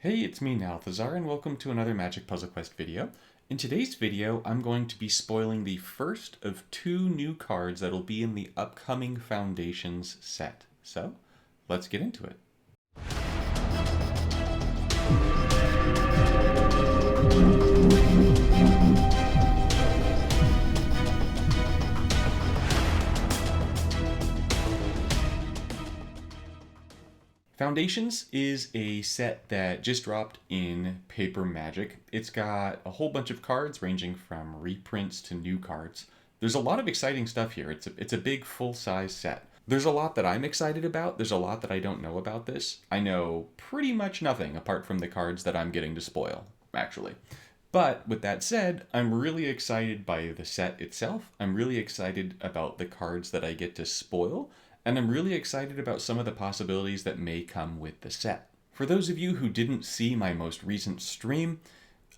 Hey, it's me, Nalthazar, and welcome to another Magic Puzzle Quest video. In today's video, I'm going to be spoiling the first of two new cards that'll be in the upcoming Foundations set. So, let's get into it. Foundations is a set that just dropped in Paper Magic. It's got a whole bunch of cards ranging from reprints to new cards. There's a lot of exciting stuff here. It's a big full-size set. There's a lot that I'm excited about. There's a lot that I don't know about this. I know pretty much nothing apart from the cards that I'm getting to spoil, actually. But with that said, I'm really excited by the set itself. I'm really excited about the cards that I get to spoil, and I'm really excited about some of the possibilities that may come with the set. For those of you who didn't see my most recent stream,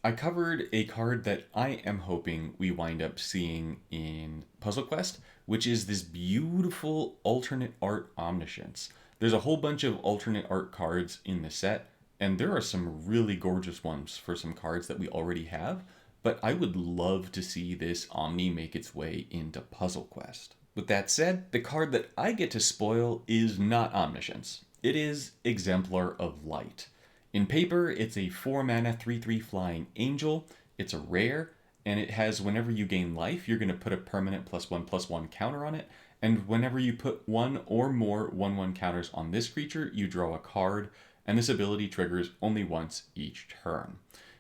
I covered a card that I am hoping we wind up seeing in Puzzle Quest, which is this beautiful alternate art Omniscience. There's a whole bunch of alternate art cards in the set, and there are some really gorgeous ones for some cards that we already have, but I would love to see this Omni make its way into Puzzle Quest. With that said, the card that I get to spoil is not Omniscience. It is Exemplar of Light. In paper, it's a 4 mana 3/3 flying angel. It's a rare, and it has whenever you gain life, you're going to put a permanent +1/+1 counter on it. And whenever you put one or more 1/1 counters on this creature, you draw a card, and this ability triggers only once each turn.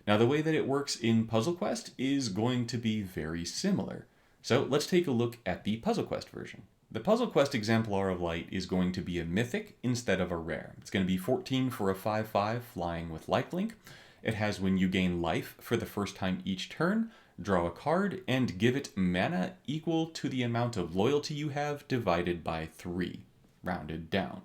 Now, the way that it works in Puzzle Quest is going to be very similar. So let's take a look at the Puzzle Quest version. The Puzzle Quest Exemplar of Light is going to be a Mythic instead of a rare. It's going to be 14 for a 5/5 flying with lifelink. It has when you gain life for the first time each turn, draw a card, and give it mana equal to the amount of loyalty you have divided by 3, rounded down.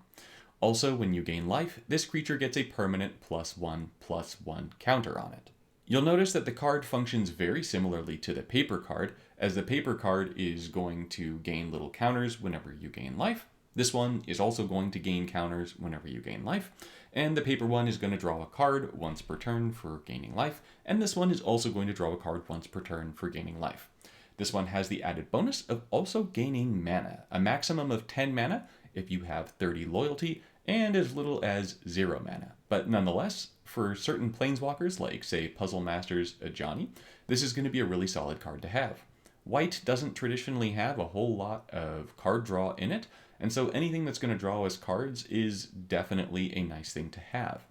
Also, when you gain life, this creature gets a permanent +1/+1 counter on it. You'll notice that the card functions very similarly to the paper card, as the paper card is going to gain little counters whenever you gain life. This one is also going to gain counters whenever you gain life, and the paper one is going to draw a card once per turn for gaining life, and this one is also going to draw a card once per turn for gaining life. This one has the added bonus of also gaining mana, a maximum of 10 mana if you have 30 loyalty, and as little as 0 mana. But nonetheless, for certain planeswalkers, like say Puzzle Masters Ajani, this is going to be a really solid card to have. White doesn't traditionally have a whole lot of card draw in it, and so anything that's going to draw us cards is definitely a nice thing to have.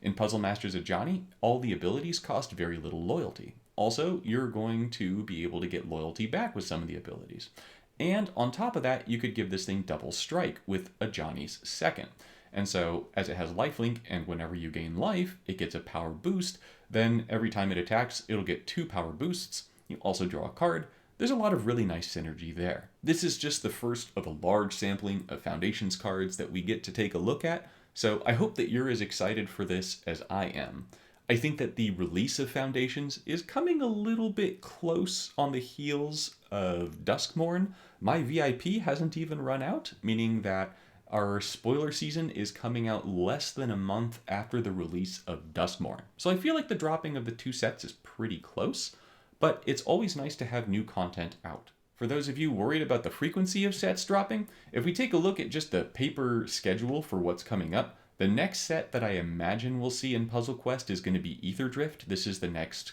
In Puzzle Masters Ajani, all the abilities cost very little loyalty. Also, you're going to be able to get loyalty back with some of the abilities. And on top of that, you could give this thing double strike with Ajani's second. And so, as it has lifelink, and whenever you gain life, it gets a power boost, then every time it attacks, it'll get 2 power boosts. You also draw a card. There's a lot of really nice synergy there. This is just the first of a large sampling of Foundations cards that we get to take a look at, so I hope that you're as excited for this as I am. I think that the release of Foundations is coming a little bit close on the heels of Duskmourn. My VIP hasn't even run out, meaning that our spoiler season is coming out less than a month after the release of Duskmourn. So I feel like the dropping of the two sets is pretty close, but it's always nice to have new content out. For those of you worried about the frequency of sets dropping, if we take a look at just the paper schedule for what's coming up, the next set that I imagine we'll see in Puzzle Quest is going to be Ether Drift. This is the next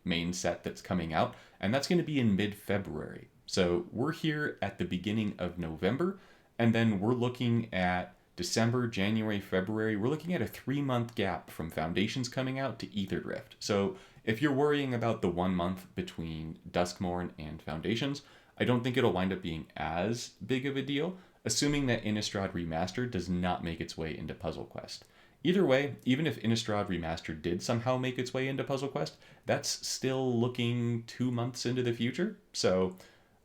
main set that's coming out, and that's going to be in mid-February. So we're here at the beginning of November, and then we're looking at December, January, February. We're looking at a 3-month gap from Foundations coming out to Ether Drift. So if you're worrying about the 1 month between Duskmourn and Foundations, I don't think it'll wind up being as big of a deal, assuming that Innistrad Remastered does not make its way into Puzzle Quest. Either way, even if Innistrad Remastered did somehow make its way into Puzzle Quest, that's still looking 2 months into the future, so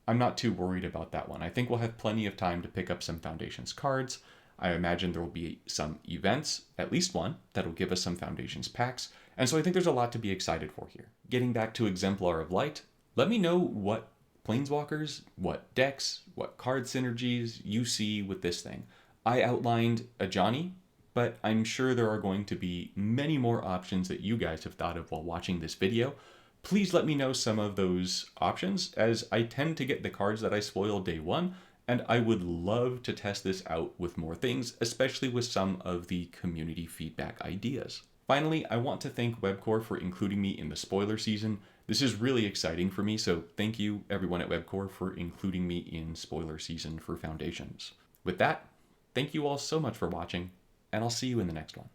I'm not too worried about that one. I think we'll have plenty of time to pick up some Foundations cards. I imagine there will be some events, at least one, that'll give us some Foundations packs, and so I think there's a lot to be excited for here. Getting back to Exemplar of Light, let me know what planeswalkers, what decks, what card synergies you see with this thing. I outlined Ajani, but I'm sure there are going to be many more options that you guys have thought of while watching this video. Please let me know some of those options, as I tend to get the cards that I spoil day one, and I would love to test this out with more things, especially with some of the community feedback ideas. Finally, I want to thank Webcore for including me in the spoiler season. This is really exciting for me, so thank you everyone at Webcore for including me in spoiler season for Foundations. With that, thank you all so much for watching, and I'll see you in the next one.